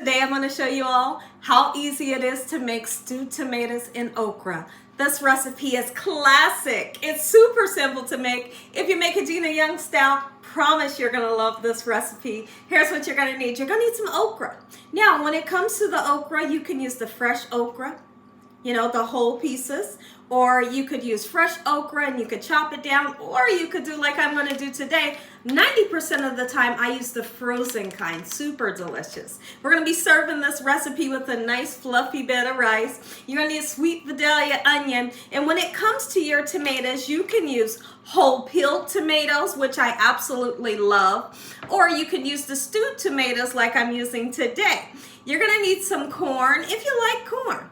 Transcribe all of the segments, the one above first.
Today I'm going to show you all how easy it is to make stewed tomatoes and okra. This recipe is classic. It's super simple to make. If you make a Gina Young style, promise you're going to love this recipe. Here's what you're going to need. You're going to need some okra. Now, when it comes to the okra, you can use the fresh okra, the whole pieces, or you could use fresh okra and you could chop it down, or you could do like I'm going to do today. 90% of the time I use the frozen kind. Super delicious. We're going to be serving this recipe with a nice fluffy bed of rice. You're going to need sweet Vidalia onion, and when it comes to your tomatoes, you can use whole peeled tomatoes, which I absolutely love, or you can use the stewed tomatoes like I'm using today. You're going to need some corn if you like corn.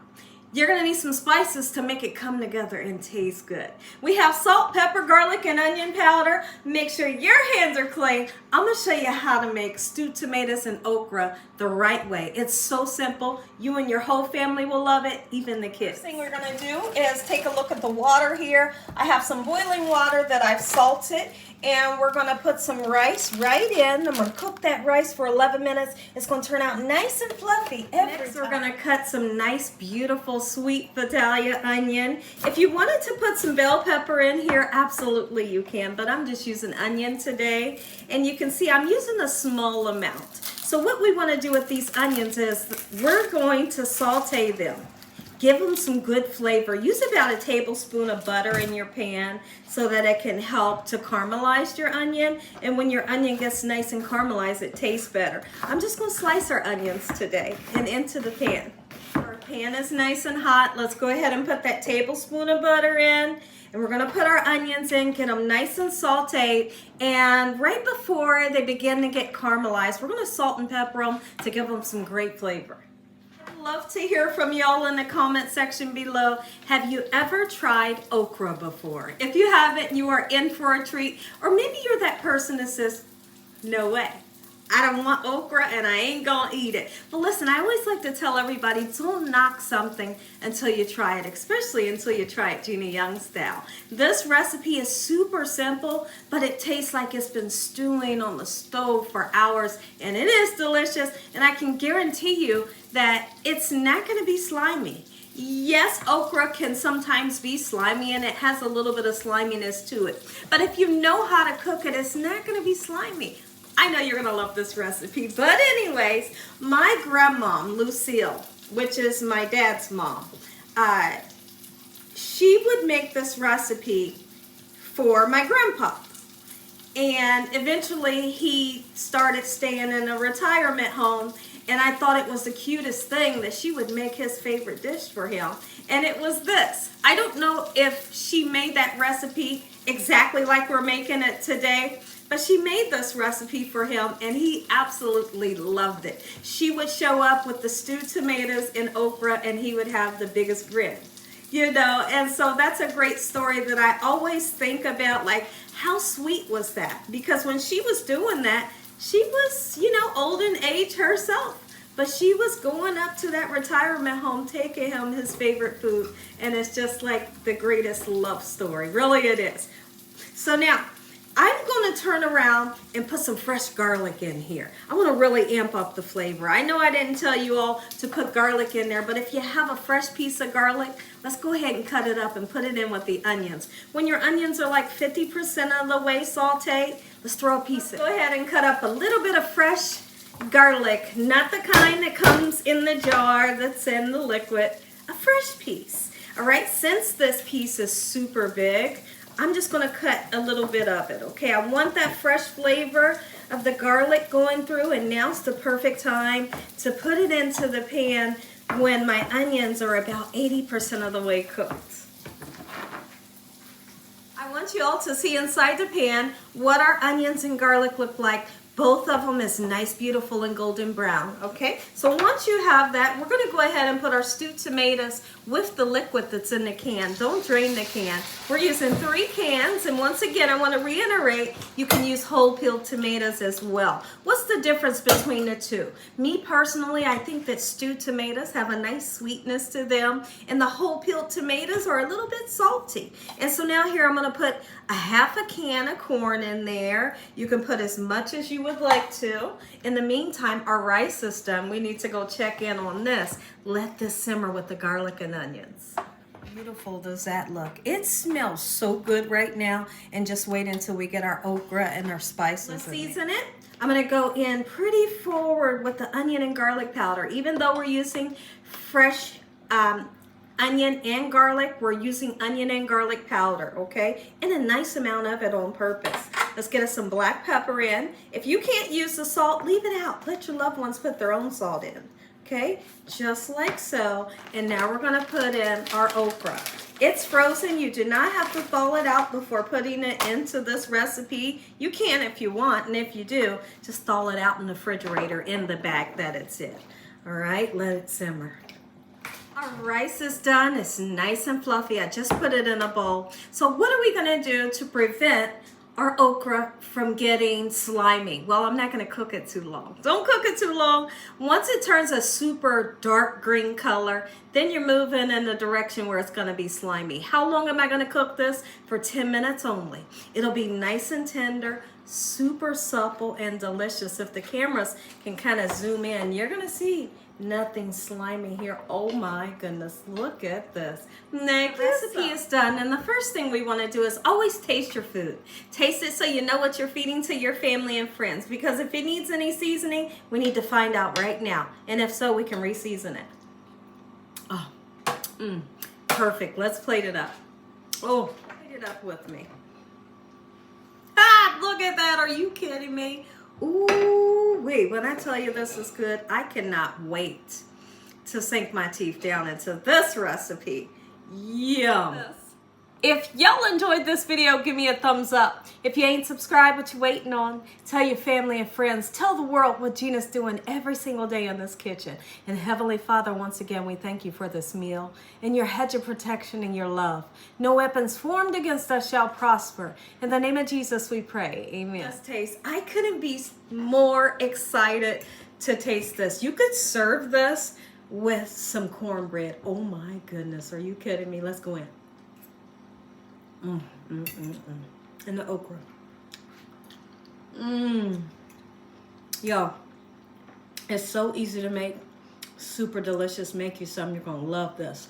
You're going to need some spices to make it come together and taste good. We have salt, pepper, garlic, and onion powder. Make sure your hands are clean. I'm going to show you how to make stewed tomatoes and okra the right way. It's so simple. You and your whole family will love it, even the kids. First thing we're going to do is take a look at the water here. I have some boiling water that I've salted, and we're going to put some rice right in. I'm going to cook that rice for 11 minutes. It's going to turn out nice and fluffy every time. We're going to cut some nice, beautiful, sweet Vidalia onion. If you wanted to put some bell pepper in here, absolutely you can, but I'm just using onion today. And you can see I'm using a small amount. So what we want to do with these onions is we're going to saute them. Give them some good flavor. Use about a tablespoon of butter in your pan so that it can help to caramelize your onion. And when your onion gets nice and caramelized, it tastes better. I'm just going to slice our onions today and into the pan. Our pan is nice and hot. Let's go ahead and put that tablespoon of butter in. And we're going to put our onions in, get them nice and sauteed. And right before they begin to get caramelized, we're going to salt and pepper them to give them some great flavor. Love to hear from y'all in the comment section below. Have you ever tried okra before? If you haven't, you are in for a treat. Or maybe you're that person that says, no way, I don't want okra and I ain't gonna eat it. But listen, I always like to tell everybody, don't knock something until you try it, especially until you try it Gina Young style. This recipe is super simple, but it tastes like it's been stewing on the stove for hours, and it is delicious, and I can guarantee you that it's not gonna be slimy. Yes, okra can sometimes be slimy, and it has a little bit of sliminess to it. But if you know how to cook it, it's not gonna be slimy. I know you're gonna love this recipe, but anyways, my grandma, Lucille, which is my dad's mom, she would make this recipe for my grandpa. And eventually he started staying in a retirement home, and I thought it was the cutest thing that she would make his favorite dish for him. And it was this. I don't know if she made that recipe exactly like we're making it today, but she made this recipe for him, and he absolutely loved it. She would show up with the stewed tomatoes and okra, and he would have the biggest grin. And so that's a great story that I always think about, like, how sweet was that? Because when she was doing that, she was, old in age herself. But she was going up to that retirement home, taking him his favorite food, and it's just like the greatest love story. Really it is. So now, I'm going to turn around and put some fresh garlic in here. I want to really amp up the flavor. I know I didn't tell you all to put garlic in there, but if you have a fresh piece of garlic, let's go ahead and cut it up and put it in with the onions. When your onions are like 50% of the way sauteed, let's throw a piece in. Go ahead and cut up a little bit of fresh garlic, not the kind that comes in the jar that's in the liquid, a fresh piece. All right, since this piece is super big, I'm just going to cut a little bit of it, okay? I want that fresh flavor of the garlic going through, and now's the perfect time to put it into the pan when my onions are about 80% of the way cooked. I want you all to see inside the pan what our onions and garlic look like. Both of them is nice, beautiful, and golden brown, okay? So once you have that, we're gonna go ahead and put our stewed tomatoes with the liquid that's in the can. Don't drain the can. We're using 3 cans, and once again, I wanna reiterate, you can use whole peeled tomatoes as well. What's the difference between the two? Me personally, I think that stewed tomatoes have a nice sweetness to them, and the whole peeled tomatoes are a little bit salty. And so now here I'm gonna put a half a can of corn in there. You can put as much as you would would like to. In the meantime, our rice is done. We need to go check in on this. Let this simmer with the garlic and onions. Beautiful does that look. It smells so good right now. And just wait until we get our okra and our spices. Let's season it. I'm gonna go in pretty forward with the onion and garlic powder. Even though we're using fresh onion and garlic, we're using onion and garlic powder, okay? And a nice amount of it on purpose. Let's get us some black pepper in. If you can't use the salt, leave it out. Let your loved ones put their own salt in, okay? Just like so. And now we're gonna put in our okra. It's frozen. You do not have to thaw it out before putting it into this recipe. You can if you want, and if you do, just thaw it out in the refrigerator in the bag that it's in. All right, let it simmer. Our rice is done. It's nice and fluffy. I just put it in a bowl. So what are we gonna do to prevent our okra from getting slimy? Well, I'm not gonna cook it too long. Don't cook it too long. Once it turns a super dark green color, then you're moving in the direction where it's gonna be slimy. How long am I gonna cook this? For 10 minutes only. It'll be nice and tender, super supple and delicious. If the cameras can kind of zoom in, you're gonna see nothing slimy here. Oh my goodness, look at this. The recipe is done, and the first thing we want to do is always taste your food. Taste it so you know what you're feeding to your family and friends, because if it needs any seasoning, we need to find out right now. And if so, we can re-season it. Oh, perfect. Let's plate it up. Oh, plate it up with me. Ah, look at that. Are you kidding me? Ooh, wait, when I tell you this is good, I cannot wait to sink my teeth down into this recipe. Yum. If y'all enjoyed this video, give me a thumbs up. If you ain't subscribed, what you waiting on? Tell your family and friends. Tell the world what Gina's doing every single day in this kitchen. And Heavenly Father, once again, we thank you for this meal and your hedge of protection and your love. No weapons formed against us shall prosper. In the name of Jesus, we pray. Amen. Let's taste. I couldn't be more excited to taste this. You could serve this with some cornbread. Oh my goodness. Are you kidding me? Let's go in. And the okra. Yo, it's so easy to make, super delicious. Make you some. You're gonna love this.